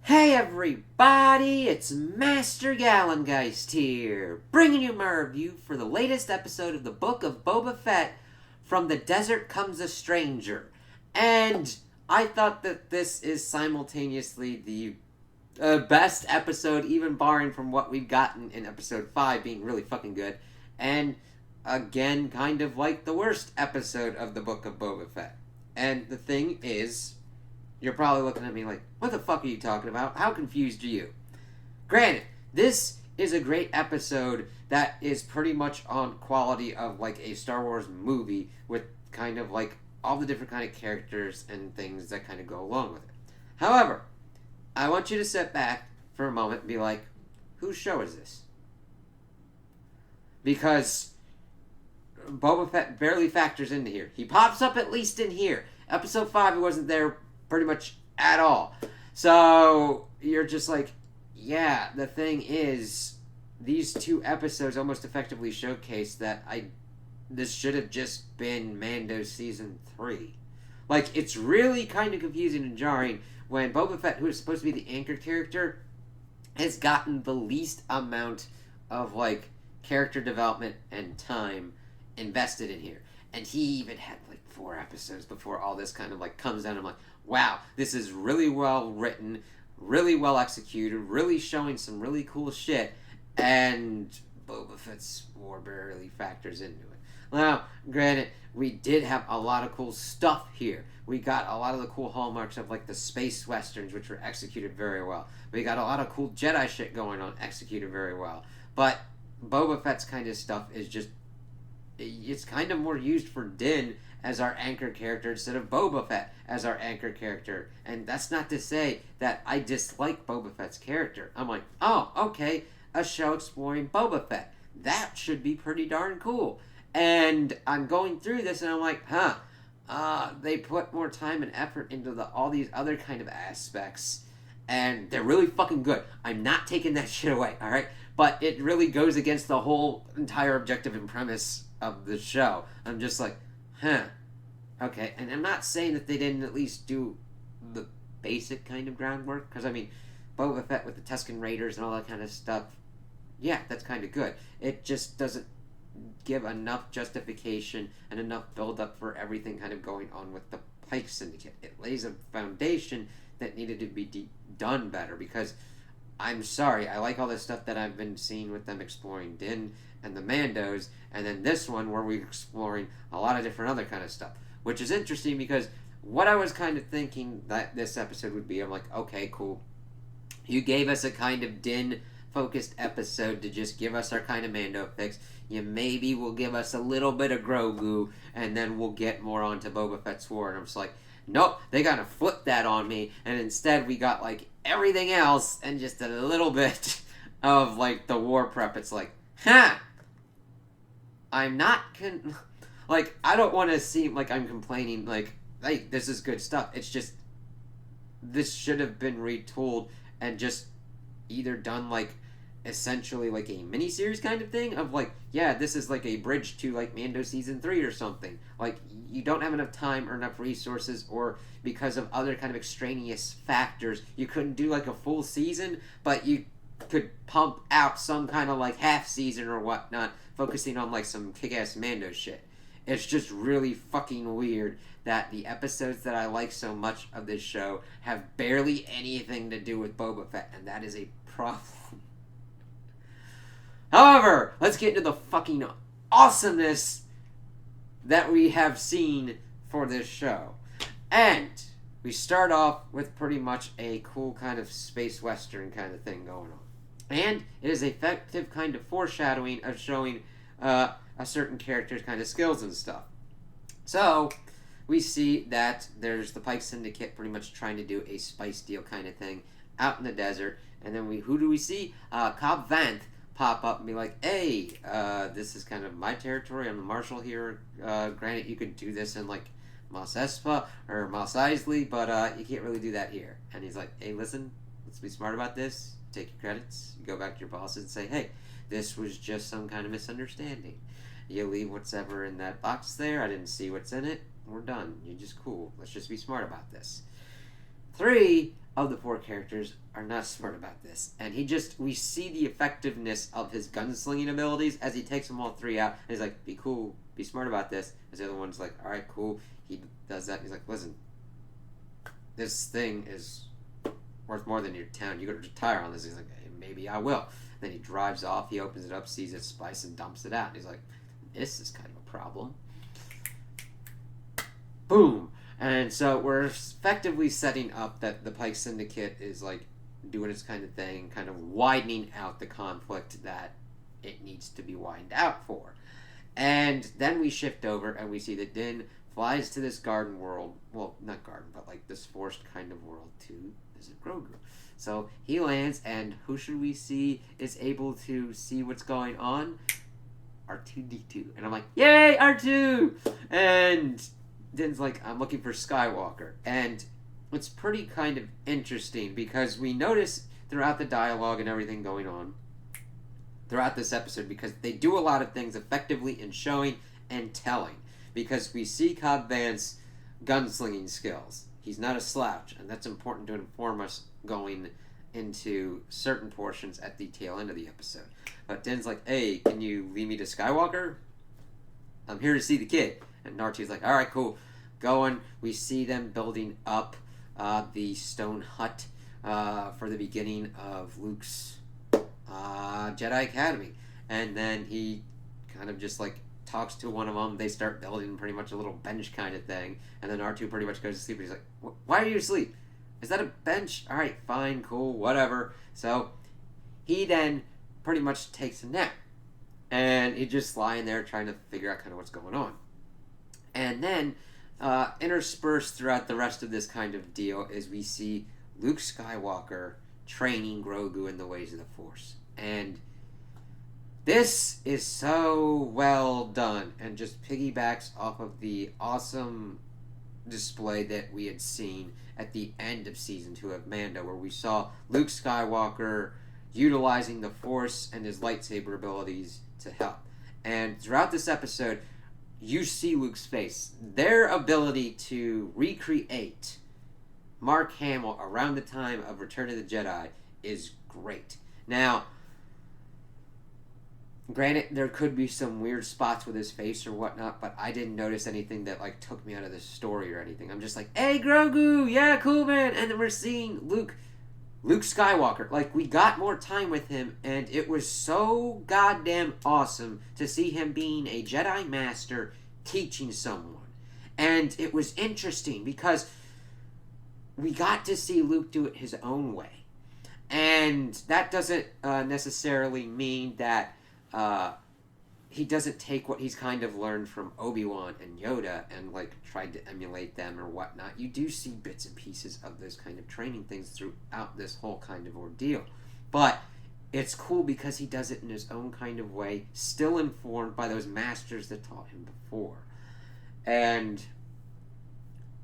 Hey everybody, it's Master Gallengeist here, bringing you my review for the latest episode of the book of Boba Fett, From the Desert Comes a Stranger. And I thought that this is simultaneously the best episode, even barring from what we've gotten in episode 5 being really fucking good, and again, kind of like the worst episode of the book of Boba Fett. And the thing is, you're probably looking at me like, what the fuck are you talking about? How confused are you? Granted, this is a great episode that is pretty much on quality of like a Star Wars movie with kind of like all the different kind of characters and things that kind of go along with it. However, I want you to sit back for a moment and be like, whose show is this? Because Boba Fett barely factors into here. He pops up at least in here. Episode 5, he wasn't there pretty much at all. So you're just like, yeah, the thing is, these two episodes almost effectively showcase that this should have just been Mando season 3. Like, it's really kind of confusing and jarring when Boba Fett, who is supposed to be the anchor character, has gotten the least amount of like character development and time invested in here. And he even had like 4 episodes before all this kind of like comes down. I'm like, wow, this is really well written, really well executed, really showing some really cool shit, and Boba Fett's war barely factors into it. Now, granted, we did have a lot of cool stuff here. We got a lot of the cool hallmarks of like the space westerns, which were executed very well. We got a lot of cool Jedi shit going on, executed very well. But Boba Fett's kind of stuff is just, it's kind of more used for Din as our anchor character instead of Boba Fett as our anchor character. And that's not to say that I dislike Boba Fett's character. I'm like, oh, okay, a show exploring Boba Fett. That should be pretty darn cool. And I'm going through this and I'm like, they put more time and effort into all these other kind of aspects. And they're really fucking good. I'm not taking that shit away, alright? But it really goes against the whole entire objective and premise of the show. I'm just like, okay. And I'm not saying that they didn't at least do the basic kind of groundwork, because I mean, Boba Fett with the Tusken Raiders and all that kind of stuff, yeah, that's kind of good. It just doesn't give enough justification and enough build up for everything kind of going on with the Pike Syndicate. It lays a foundation that needed to be done better, because I'm sorry, I like all this stuff that I've been seeing with them exploring Din and the Mandos, and then this one where we're exploring a lot of different other kind of stuff, which is interesting because what I was kind of thinking that this episode would be, I'm like, okay, cool. You gave us a kind of Din focused episode to just give us our kind of Mando fix. You maybe will give us a little bit of Grogu, and then we'll get more onto Boba Fett's war. And I'm just like, nope, they gotta flip that on me, and instead we got like everything else and just a little bit of like the war prep. It's like, I'm not like, I don't want to seem like I'm complaining like, hey, this is good stuff. It's just, this should have been retooled and just either done like essentially like a mini-series kind of thing of like, yeah, this is like a bridge to like Mando season 3 or something. Like, you don't have enough time or enough resources, or because of other kind of extraneous factors, you couldn't do like a full season, but you could pump out some kind of like half season or whatnot, focusing on like some kick-ass Mando shit. It's just really fucking weird that the episodes that I like so much of this show have barely anything to do with Boba Fett, and that is a problem. However, let's get into the fucking awesomeness that we have seen for this show. And we start off with pretty much a cool kind of space western kind of thing going on. And it is effective kind of foreshadowing of showing a certain character's kind of skills and stuff. So, we see that there's the Pike Syndicate pretty much trying to do a spice deal kind of thing out in the desert. And then who do we see? Cobb Vanth pop up and be like, hey, this is kind of my territory. I'm the marshal here. Granted, you could do this in like Mos Espa or Mos Eisley, but you can't really do that here. And he's like, hey, listen, let's be smart about this. Take your credits. You go back to your bosses and say, hey, this was just some kind of misunderstanding. You leave what's ever in that box there. I didn't see what's in it. We're done. You're just cool. Let's just be smart about this. 3 of the 4 characters are not smart about this. And we see the effectiveness of his gunslinging abilities as he takes them all 3 out. And he's like, be cool, be smart about this. As the other one's like, alright, cool. He does that. And he's like, listen, this thing is worth more than your town. You gotta retire on this. He's like, hey, maybe I will. Then he drives off, he opens it up, sees its spice, and dumps it out. And he's like, this is kind of a problem. Boom! And so we're effectively setting up that the Pike Syndicate is like doing its kind of thing, kind of widening out the conflict that it needs to be widened out for. And then we shift over and we see that Din flies to this garden world. Well, not garden, but like this forest kind of world to visit Grogu. So he lands, and who should we see is able to see what's going on? R2-D2. And I'm like, yay, R2! And Din's like, I'm looking for Skywalker. And it's pretty kind of interesting because we notice throughout the dialogue and everything going on throughout this episode, because they do a lot of things effectively in showing and telling. Because we see Cobb Vanth's gunslinging skills. He's not a slouch, and that's important to inform us going into certain portions at the tail end of the episode. But Din's like, hey, can you lead me to Skywalker? I'm here to see the kid. And R2's like, alright, cool. Going, we see them building up the stone hut for the beginning of Luke's Jedi Academy. And then he kind of just like talks to one of them. They start building pretty much a little bench kind of thing. And then R2 pretty much goes to sleep. And he's like, why are you asleep? Is that a bench? Alright, fine, cool, whatever. So he then pretty much takes a nap. And he's just lying there trying to figure out kind of what's going on. And then interspersed throughout the rest of this kind of deal is we see Luke Skywalker training Grogu in the ways of the Force. And this is so well done and just piggybacks off of the awesome display that we had seen at the end of Season 2 of Mando, where we saw Luke Skywalker utilizing the Force and his lightsaber abilities to help. And throughout this episode, you see Luke's face. Their ability to recreate Mark Hamill around the time of Return of the Jedi is great. Now, granted, there could be some weird spots with his face or whatnot, but I didn't notice anything that like took me out of the story or anything. I'm just like, hey, Grogu, yeah, cool, man. And then we're seeing Luke Skywalker. Like, we got more time with him, and it was so goddamn awesome to see him being a Jedi Master teaching someone. And it was interesting because we got to see Luke do it his own way. And that doesn't necessarily mean that he doesn't take what he's kind of learned from Obi-Wan and Yoda and like tried to emulate them or whatnot. You do see bits and pieces of those kind of training things throughout this whole kind of ordeal. But it's cool because he does it in his own kind of way, still informed by those masters that taught him before. And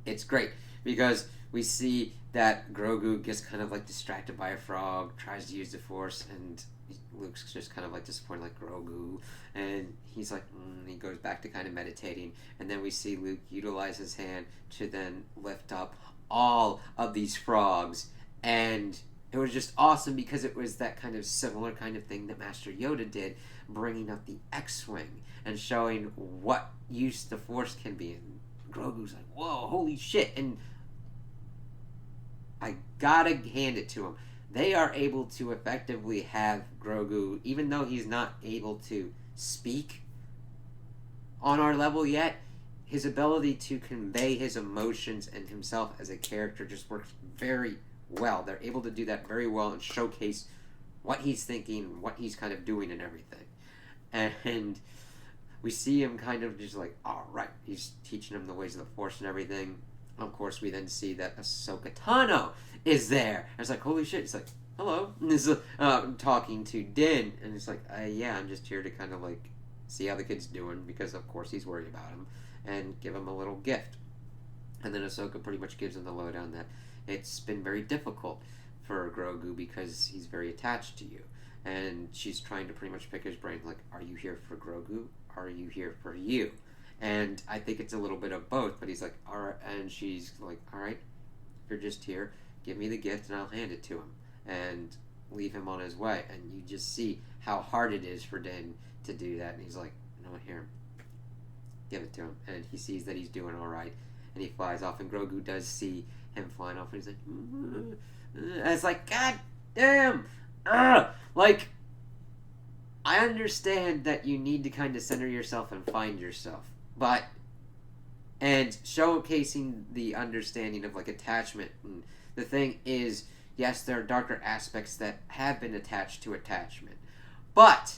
it's great because we see that Grogu gets kind of like distracted by a frog, tries to use the Force, and Luke's just kind of like disappointed, like Grogu, and he's like, he goes back to kind of meditating, and then we see Luke utilize his hand to then lift up all of these frogs, and it was just awesome because it was that kind of similar kind of thing that Master Yoda did, bringing up the X-Wing and showing what use the Force can be, and Grogu's like, whoa, holy shit, and I gotta hand it to him. They are able to effectively have Grogu, even though he's not able to speak on our level yet, his ability to convey his emotions and himself as a character just works very well. They're able to do that very well and showcase what he's thinking, what he's kind of doing and everything. And we see him kind of just like, all right, he's teaching him the ways of the Force and everything. Of course, we then see that Ahsoka Tano is there. I was like, holy shit. It's like, hello. And this is talking to Din. And it's like, yeah, I'm just here to kind of like see how the kid's doing because, of course, he's worried about him and give him a little gift. And then Ahsoka pretty much gives him the lowdown that it's been very difficult for Grogu because he's very attached to you. And she's trying to pretty much pick his brain like, are you here for Grogu? Are you here for you? And I think it's a little bit of both, but he's like, all right, and she's like, all right, if you're just here, give me the gift and I'll hand it to him and leave him on his way. And you just see how hard it is for Din to do that. And he's like, you know what, here, give it to him. And he sees that he's doing all right, and he flies off. And Grogu does see him flying off, and he's like, and it's like, God damn, like, I understand that you need to kind of center yourself and find yourself, but, and showcasing the understanding of, like, attachment. And the thing is, yes, there are darker aspects that have been attached to attachment, but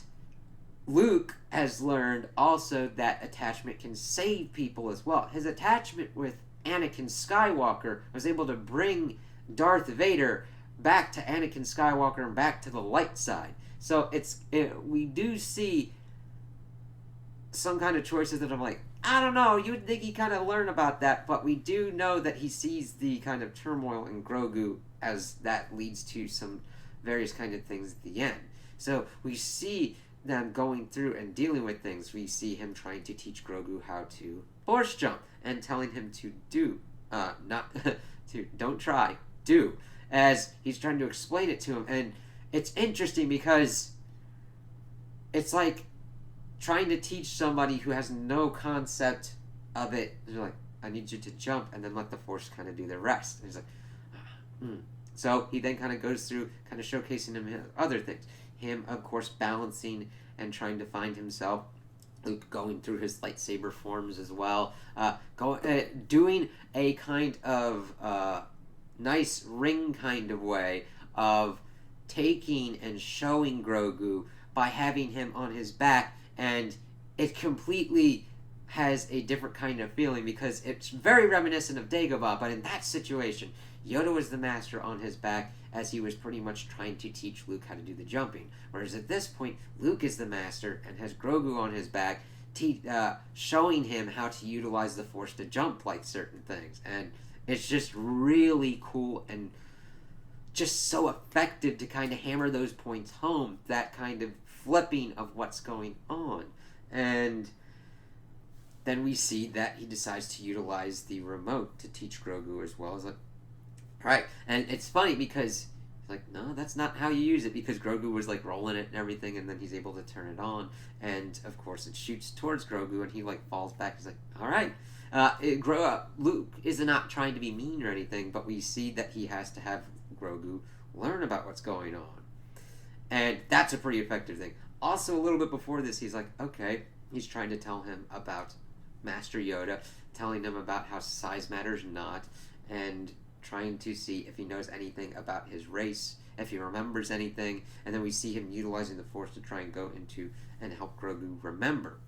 Luke has learned also that attachment can save people as well. His attachment with Anakin Skywalker was able to bring Darth Vader back to Anakin Skywalker and back to the light side. So we do see some kind of choices that I'm like, I don't know, you would think he kind of learn about that, but we do know that he sees the kind of turmoil in Grogu as that leads to some various kind of things at the end. So we see them going through and dealing with things. We see him trying to teach Grogu how to force jump and telling him to do, not to, don't try, do, as he's trying to explain it to him. And it's interesting because it's like trying to teach somebody who has no concept of it. They're like, I need you to jump and then let the force kind of do the rest. And he's like, So he then kind of goes through kind of showcasing him other things. Him, of course, balancing and trying to find himself. Luke going through his lightsaber forms as well. Doing a kind of nice ring kind of way of taking and showing Grogu by having him on his back, and it completely has a different kind of feeling because it's very reminiscent of Dagobah, but in that situation, Yoda was the master on his back as he was pretty much trying to teach Luke how to do the jumping. Whereas at this point, Luke is the master and has Grogu on his back, showing him how to utilize the Force to jump like certain things. And it's just really cool and just so effective to kind of hammer those points home, that kind of flipping of what's going on. And then we see that he decides to utilize the remote to teach Grogu as well. As like, right, and it's funny because he's like, no, that's not how you use it, because Grogu was like rolling it and everything, and then he's able to turn it on, and of course it shoots towards Grogu, and he like falls back. He's like, all right. Luke is not trying to be mean or anything, but we see that he has to have Grogu learn about what's going on, and that's a pretty effective thing. Also, a little bit before this, he's like, okay, he's trying to tell him about Master Yoda, telling him about how size matters not, and trying to see if he knows anything about his race, if he remembers anything, and then we see him utilizing the Force to try and go into and help Grogu remember.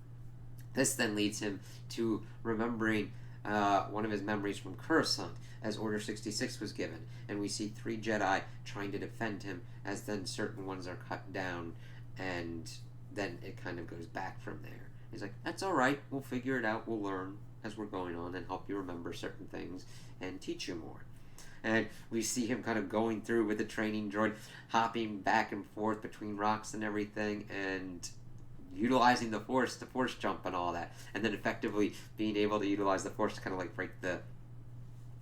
This then leads him to remembering one of his memories from Coruscant, as Order 66 was given, and we see 3 Jedi trying to defend him, as then certain ones are cut down, and then it kind of goes back from there. He's like, that's alright, we'll figure it out, we'll learn as we're going on and help you remember certain things and teach you more. And we see him kind of going through with the training droid, hopping back and forth between rocks and everything, and utilizing the Force to Force jump and all that, and then effectively being able to utilize the Force to kind of like break the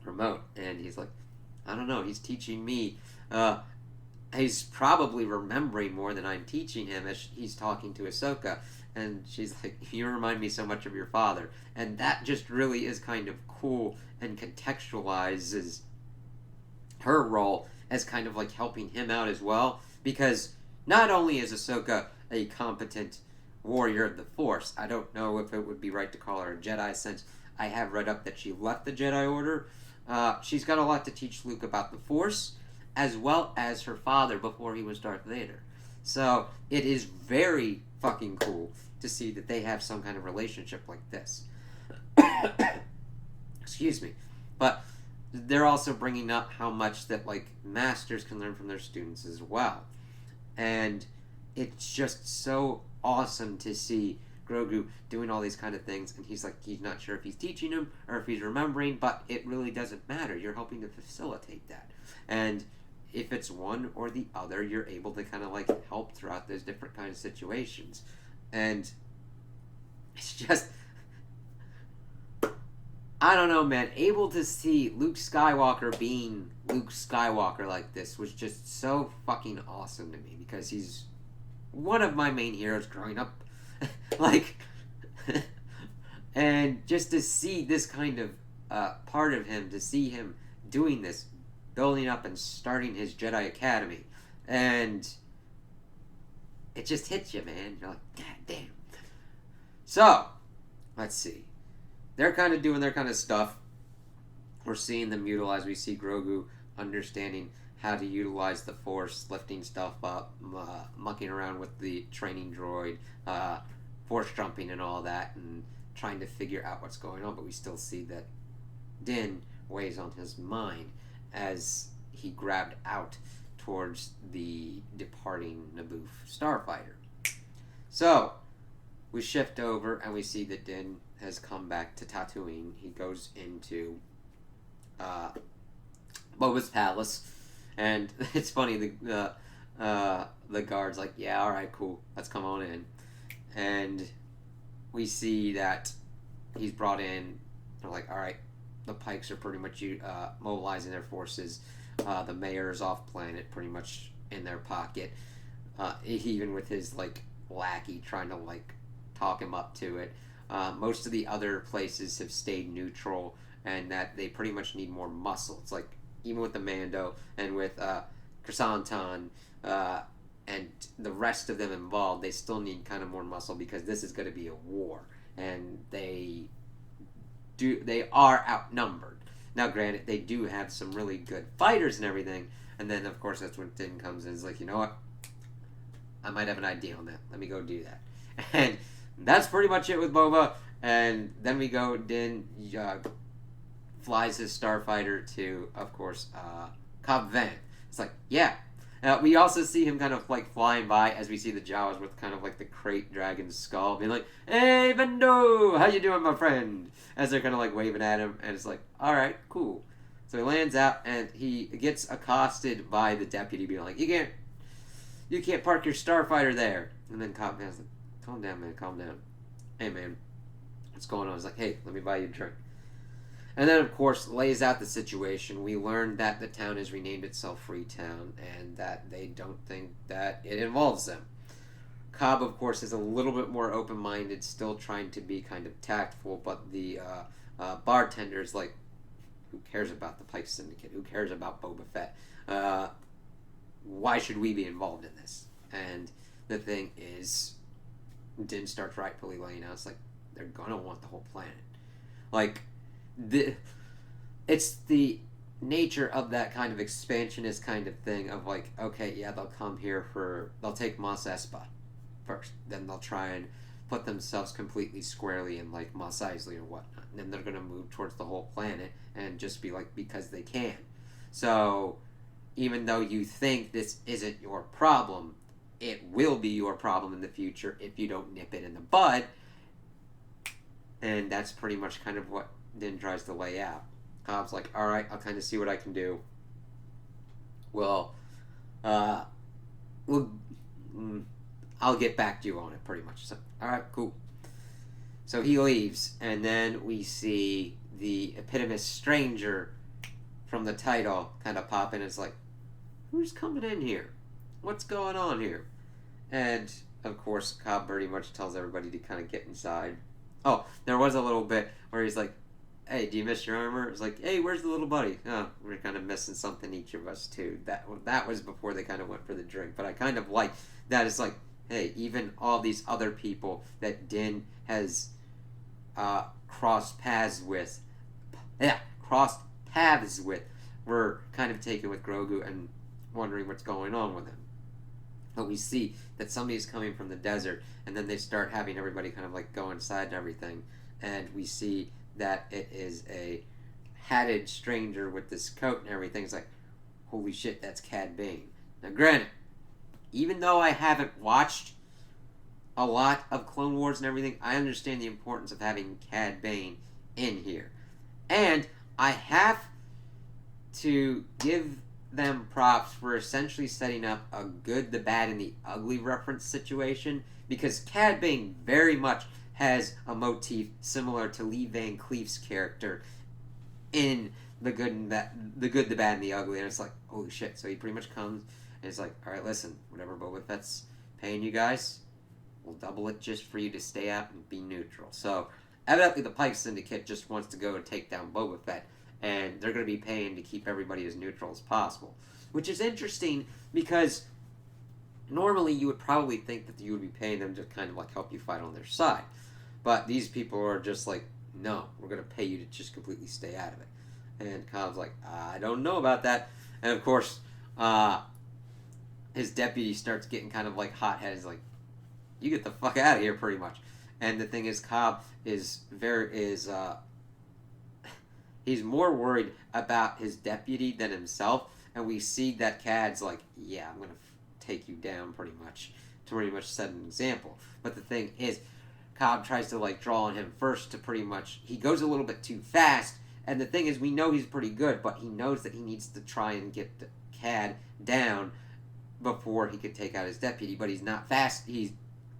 remote. And he's like, I don't know, he's teaching me, he's probably remembering more than I'm teaching him, as he's talking to Ahsoka, and she's like, you remind me so much of your father. And that just really is kind of cool and contextualizes her role as kind of like helping him out as well, because not only is Ahsoka a competent warrior of the Force, I don't know if it would be right to call her a Jedi, since I have read up that she left the Jedi Order. She's got a lot to teach Luke about the Force, as well as her father before he was Darth Vader. So it is very fucking cool to see that they have some kind of relationship like this. Excuse me. But they're also bringing up how much that like masters can learn from their students as well. And it's just so awesome to see Grogu doing all these kind of things, and he's like, he's not sure if he's teaching him or if he's remembering, but it really doesn't matter. You're helping to facilitate that. And if it's one or the other, you're able to kind of like help throughout those different kind of situations. And it's just, I don't know, man. Able to see Luke Skywalker being Luke Skywalker like this was just so fucking awesome to me because he's one of my main heroes growing up. Like, and just to see this kind of part of him, to see him doing this, building up and starting his Jedi Academy, and it just hits you, man. You're like, God damn. So, let's see. They're kind of doing their kind of stuff. We're seeing them utilize. We see Grogu understanding how to utilize the Force, lifting stuff up, mucking around with the training droid, Force jumping and all that, and trying to figure out what's going on. But we still see that Din weighs on his mind as he grabbed out towards the departing Naboo starfighter. So, we shift over and we see that Din has come back to Tatooine. He goes into Boba's palace, and it's funny, the guard's like, yeah, alright, cool, let's come on in. And we see that he's brought in. They're like, alright, the Pikes are pretty much mobilizing their forces. The mayor's off planet, pretty much in their pocket. Even with his like lackey trying to like talk him up to it. Most of the other places have stayed neutral, and that they pretty much need more muscle. It's like even with the Mando and with Chrysanthemum and the rest of them involved, they still need kind of more muscle because this is going to be a war, and they are outnumbered. Now, granted, they do have some really good fighters and everything, and then, of course, that's when Din comes in and is like, you know what? I might have an idea on that. Let me go do that. And that's pretty much it with Boba. And then we go, Din flies his starfighter to, of course, Cobb Vanth. It's like, yeah. We also see him kind of like flying by as we see the Jawas with kind of like the crate dragon skull being like, hey, Vendo, how you doing, my friend? As they're kind of like waving at him, and it's like, alright, cool. So he lands out and he gets accosted by the deputy being like, you can't park your starfighter there. And then Cobb Vanth's like, calm down, man, calm down. Hey, man, what's going on? He's like, hey, let me buy you a drink. And then, of course, lays out the situation. We learned that the town has renamed itself Freetown, and that they don't think that it involves them. Cobb, of course, is a little bit more open-minded, still trying to be kind of tactful, but the bartender's like, who cares about the Pike Syndicate? Who cares about Boba Fett? Why should we be involved in this? And the thing is, Din starts rightfully laying out, it's like, they're gonna want the whole planet. Like, it's the nature of that kind of expansionist kind of thing of like, okay, yeah, they'll come here they'll take Mos Espa first, then they'll try and put themselves completely squarely in like Mos Eisley or whatnot, and then they're going to move towards the whole planet and just be like, because they can. So even though you think this isn't your problem, it will be your problem in the future if you don't nip it in the bud. And that's pretty much kind of what Din tries to lay out. Cobb's like, alright, I'll kind of see what I can do. I'll get back to you on it, pretty much. So, alright, cool. So he leaves, and then we see the eponymous stranger from the title kind of pop in. It's like, who's coming in here? What's going on here? And, of course, Cobb pretty much tells everybody to kind of get inside. Oh, there was a little bit where he's like, hey, do you miss your armor? It's like, hey, where's the little buddy? Oh, we're kind of missing something, each of us, too. That was before they kind of went for the drink. But I kind of like that. It's like, hey, even all these other people that Din has crossed paths with, were kind of taken with Grogu and wondering what's going on with him. But we see that somebody's coming from the desert, and then they start having everybody kind of like go inside and everything. And we see that it is a hatted stranger with this coat and everything. It's like, holy shit, that's Cad Bane. Now, granted, even though I haven't watched a lot of Clone Wars and everything, I understand the importance of having Cad Bane in here. And I have to give them props for essentially setting up a good, the bad, and the ugly reference situation, because Cad Bane very much has a motif similar to Lee Van Cleef's character in The Good, and The Good, the Bad, and the Ugly. And it's like, holy shit. So he pretty much comes and it's like, all right, listen, whatever Boba Fett's paying you guys, we'll double it just for you to stay out and be neutral. So evidently the Pike Syndicate just wants to go and take down Boba Fett, and they're going to be paying to keep everybody as neutral as possible. Which is interesting because normally you would probably think that you would be paying them to kind of like help you fight on their side. But these people are just like, no, we're going to pay you to just completely stay out of it. And Cobb's like, I don't know about that. And of course, his deputy starts getting kind of like hot-headed. He's like, you get the fuck out of here, pretty much. And the thing is, Cobb is he's more worried about his deputy than himself. And we see that Cad's like, yeah, I'm going to take you down pretty much set an example. But the thing is, Cobb tries to like draw on him first to pretty much, he goes a little bit too fast. And the thing is, we know he's pretty good, but he knows that he needs to try and get Cad down before he could take out his deputy. But he's not fast. He's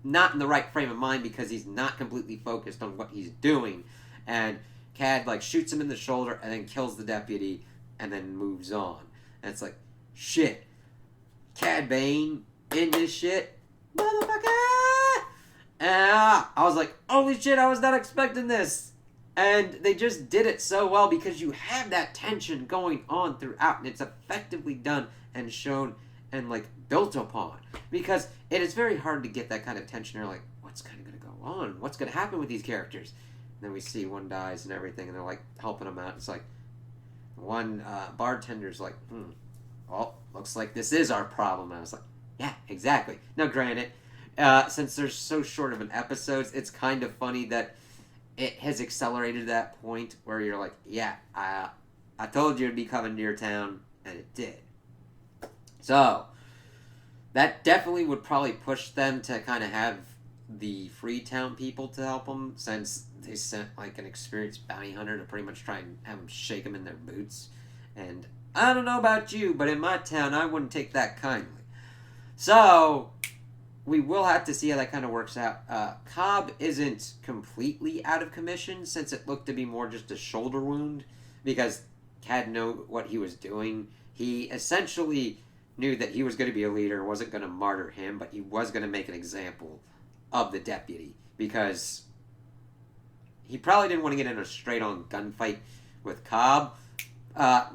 not in the right frame of mind because he's not completely focused on what he's doing. And Cad like shoots him in the shoulder and then kills the deputy and then moves on. And it's like, shit, Cad Bane in this shit, motherfucker! And I was like, holy shit, I was not expecting this. And they just did it so well because you have that tension going on throughout, and it's effectively done and shown and like built upon. Because it is very hard to get that kind of tension. You're like, what's kind of going to go on? What's going to happen with these characters? And then we see one dies and everything, and they're like helping him out. It's like one bartender's like, well, looks like this is our problem. And I was like, yeah, exactly. Now, granted, since there's so short of an episodes, it's kind of funny that it has accelerated that point where you're like, yeah, I told you it'd be coming to your town, and it did. So, that definitely would probably push them to kind of have the Freetown people to help them, since they sent like an experienced bounty hunter to pretty much try and have them shake them in their boots. And I don't know about you, but in my town, I wouldn't take that kindly. So, we will have to see how that kind of works out. Cobb isn't completely out of commission, since it looked to be more just a shoulder wound, because Cad knew what he was doing. He essentially knew that he was going to be a leader, wasn't going to martyr him, but he was going to make an example of the deputy, because he probably didn't want to get in a straight-on gunfight with Cobb. I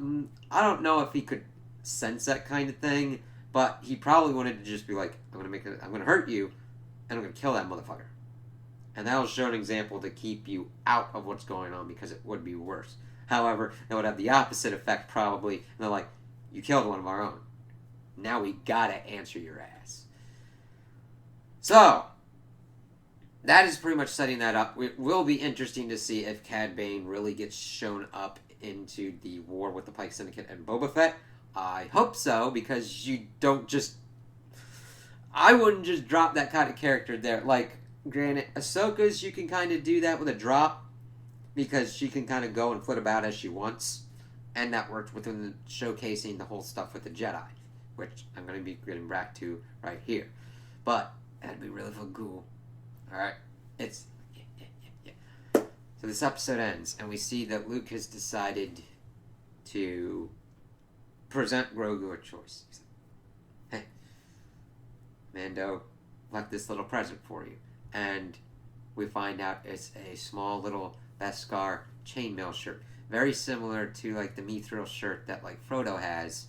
don't know if he could sense that kind of thing, but he probably wanted to just be like, I'm going to hurt you, and I'm going to kill that motherfucker. And that will show an example to keep you out of what's going on, because it would be worse. However, it would have the opposite effect probably. And they're like, you killed one of our own. Now we gotta answer your ass. So, that is pretty much setting that up. It will be interesting to see if Cad Bane really gets shown up into the war with the Pike Syndicate and Boba Fett. I hope so, because you don't just... I wouldn't just drop that kind of character there. Like, granted, Ahsoka's, you can kind of do that with a drop, because she can kind of go and flit about as she wants. And that worked within the showcasing the whole stuff with the Jedi, which I'm going to be getting back to right here. But, that'd be really fucking cool. Alright? It's... Yeah. So this episode ends, and we see that Luke has decided to present Grogu a choice. He's like, hey, Mando left this little present for you. And we find out it's a small little Beskar chainmail shirt. Very similar to like the Mithril shirt that like Frodo has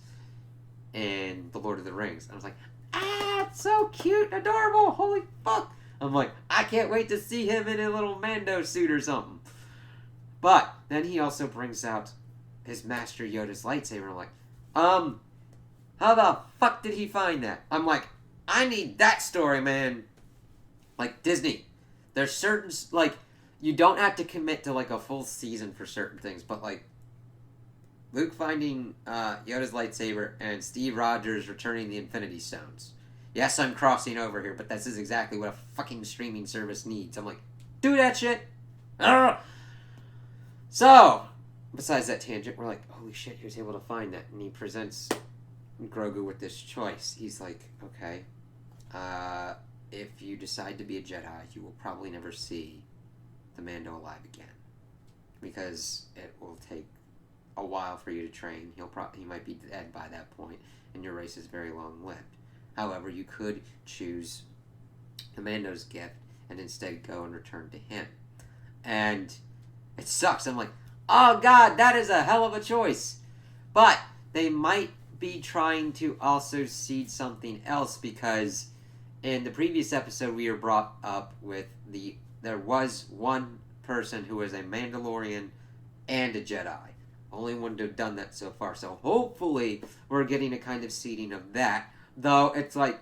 in The Lord of the Rings. I was like, it's so cute and adorable. Holy fuck. I'm like, I can't wait to see him in a little Mando suit or something. But then he also brings out his Master Yoda's lightsaber. I'm like, how the fuck did he find that? I'm like, I need that story, man. Like, Disney. There's certain, like, you don't have to commit to, like, a full season for certain things, but, like, Luke finding Yoda's lightsaber and Steve Rogers returning the Infinity Stones. Yes, I'm crossing over here, but this is exactly what a fucking streaming service needs. I'm like, do that shit! Arrgh! So, besides that tangent, we're like, holy shit, he was able to find that, and he presents Grogu with this choice. He's like, okay, if you decide to be a Jedi, you will probably never see the Mando alive again, because it will take a while for you to train. He might be dead by that point, and your race is very long-lived. However, you could choose the Mando's gift and instead go and return to him. And it sucks. I'm like, oh god, that is a hell of a choice. But they might be trying to also seed something else, because in the previous episode we were brought up with there was one person who was a Mandalorian and a Jedi. Only one to have done that so far. So hopefully we're getting a kind of seeding of that. Though it's like,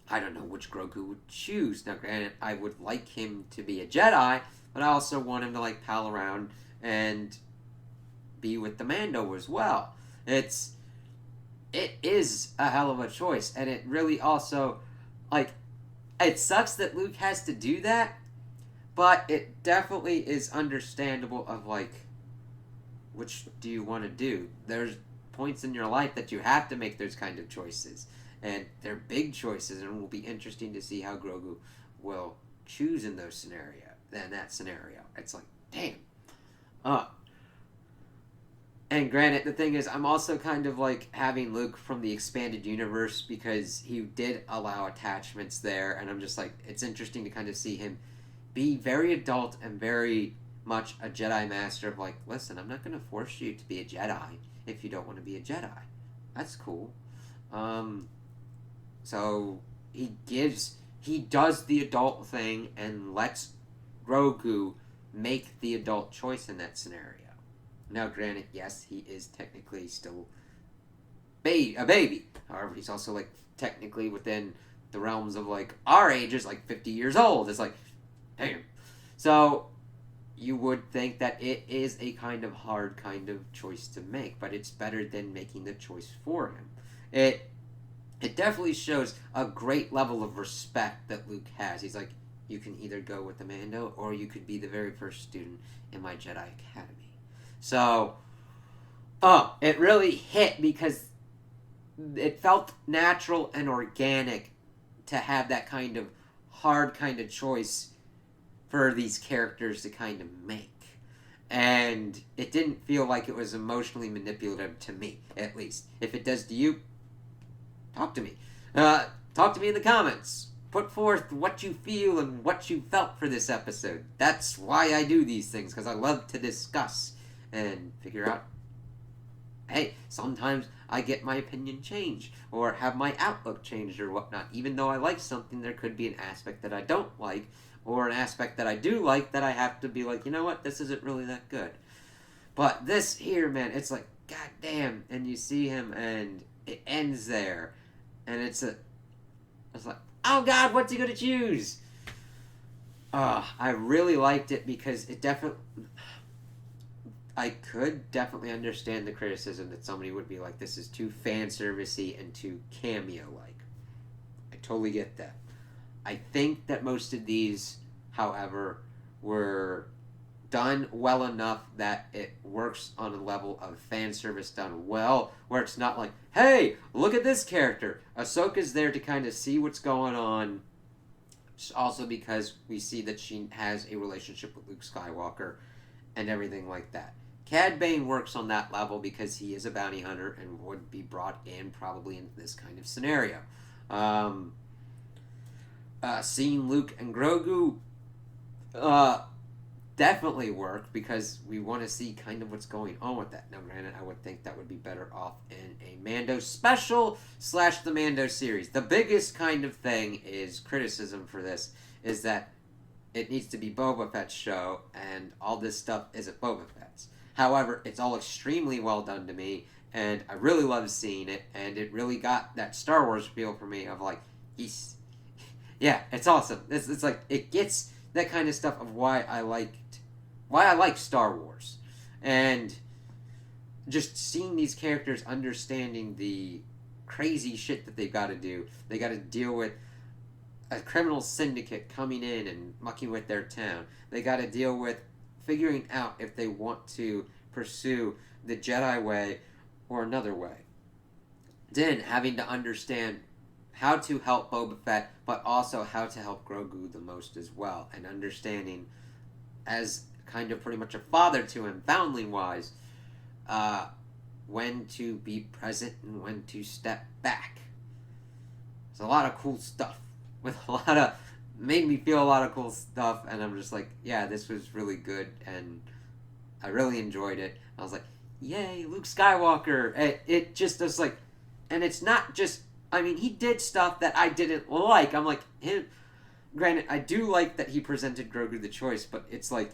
I don't know which Grogu would choose. Now granted, I would like him to be a Jedi, but I also want him to like pal around and be with the Mando as well. It is a hell of a choice, and it really also, like, it sucks that Luke has to do that, but it definitely is understandable of like, which do you want to do? There's points in your life that you have to make those kind of choices, and they're big choices, and it will be interesting to see how Grogu will choose in that scenario. It's like, damn. And granted, the thing is, I'm also kind of like having Luke from the expanded universe, because he did allow attachments there, and I'm just like, it's interesting to kind of see him be very adult and very much a Jedi Master of like, listen, I'm not going to force you to be a Jedi if you don't want to be a Jedi. That's cool. So he does the adult thing and lets Grogu make the adult choice in that scenario. Now, granted, yes, he is technically still a baby. However, he's also like technically within the realms of like our ages, like 50 years old. It's like, damn. So you would think that it is a kind of hard kind of choice to make, but it's better than making the choice for him. It definitely shows a great level of respect that Luke has. He's like, you can either go with the Mando, or you could be the very first student in my Jedi Academy. So, it really hit, because it felt natural and organic to have that kind of hard kind of choice for these characters to kind of make. And it didn't feel like it was emotionally manipulative to me, at least. If it does to you, talk to me. Talk to me in the comments. Put forth what you feel and what you felt for this episode. That's why I do these things, because I love to discuss and figure out, hey, sometimes I get my opinion changed, or have my outlook changed, or whatnot. Even though I like something, there could be an aspect that I don't like, or an aspect that I do like that I have to be like, you know what, this isn't really that good. But this here, man, it's like, god damn, and you see him, and it ends there, and it's like, oh god, what's he gonna choose? I really liked it, because it definitely, I could definitely understand the criticism that somebody would be like, this is too fan servicey and too cameo-like. I totally get that. I think that most of these, however, were done well enough that it works on a level of fan service done well, where it's not like, hey, look at this character. Ahsoka's there to kind of see what's going on. Also because we see that she has a relationship with Luke Skywalker and everything like that. Cad Bane works on that level because he is a bounty hunter and would be brought in probably in this kind of scenario. Seeing Luke and Grogu definitely work, because we want to see kind of what's going on with that. Now, granted, I would think that would be better off in a Mando special / the Mando series. The biggest kind of thing is criticism for this is that it needs to be Boba Fett's show, and all this stuff isn't Boba Fett's. However, it's all extremely well done to me, and I really love seeing it, and it really got that Star Wars feel for me of like, yeah, it's awesome. It's like, it gets that kind of stuff of why I like Star Wars. And just seeing these characters understanding the crazy shit that they've got to do. They got to deal with a criminal syndicate coming in and mucking with their town. They got to deal with figuring out if they want to pursue the Jedi way or another way. Then having to understand how to help Boba Fett, but also how to help Grogu the most as well, and understanding as kind of pretty much a father to him, foundling wise, when to be present and when to step back. There's a lot of cool stuff with a lot of made me feel a lot of cool stuff, and I'm just like, yeah, this was really good, and I really enjoyed it. I was like, yay, Luke Skywalker. It just was like, and it's not just, I mean, he did stuff that I didn't like. I'm like, him. Granted, I do like that he presented Grogu the choice, but it's like,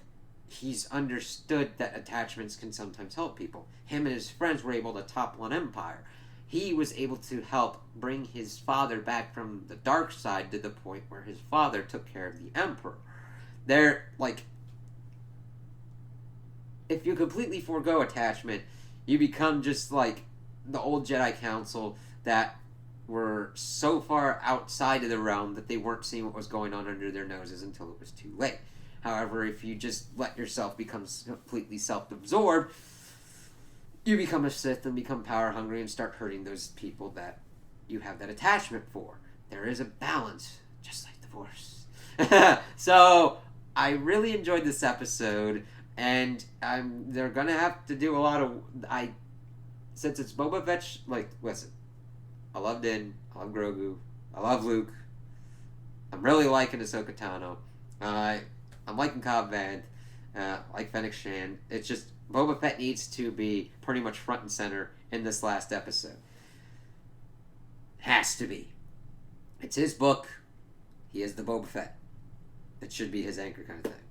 he's understood that attachments can sometimes help people. Him and his friends were able to topple an empire. He was able to help bring his father back from the dark side to the point where his father took care of the Emperor. They're like, if you completely forego attachment, you become just like the old Jedi Council that were so far outside of the realm that they weren't seeing what was going on under their noses until it was too late. However, if you just let yourself become completely self-absorbed, you become a Sith and become power hungry and start hurting those people that you have that attachment for. There is a balance, just like the Force. So, I really enjoyed this episode, and they're gonna have to do a lot of. Since it's Boba Fett, like, listen, I love Din, I love Grogu, I love Luke. I'm really liking Ahsoka Tano. I'm liking Cobb Vanth, like Fennec Shand. It's just Boba Fett needs to be pretty much front and center in this last episode. Has to be. It's his book. He is the Boba Fett. It should be his anchor kind of thing.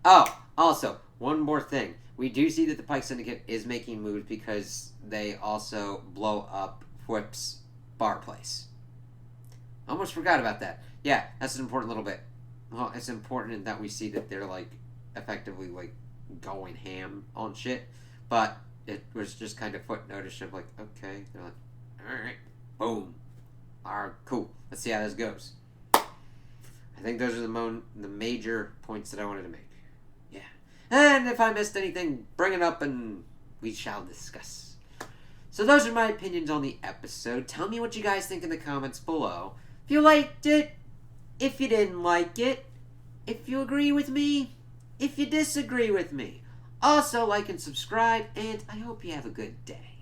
Oh, also, one more thing. We do see that the Pike Syndicate is making moves because they also blow up Whip's bar place. Almost forgot about that. Yeah, that's an important little bit. Well, it's important that we see that they're, like, effectively, like, going ham on shit, but it was just kind of footnotish of like, okay, they're like, alright, boom, alright, cool, let's see how this goes. I think those are the major points that I wanted to make. Yeah. And if I missed anything, bring it up and we shall discuss. So those are my opinions on the episode. Tell me what you guys think in the comments below. If you liked it, if you didn't like it, if you agree with me, if you disagree with me. Also, like and subscribe, and I hope you have a good day.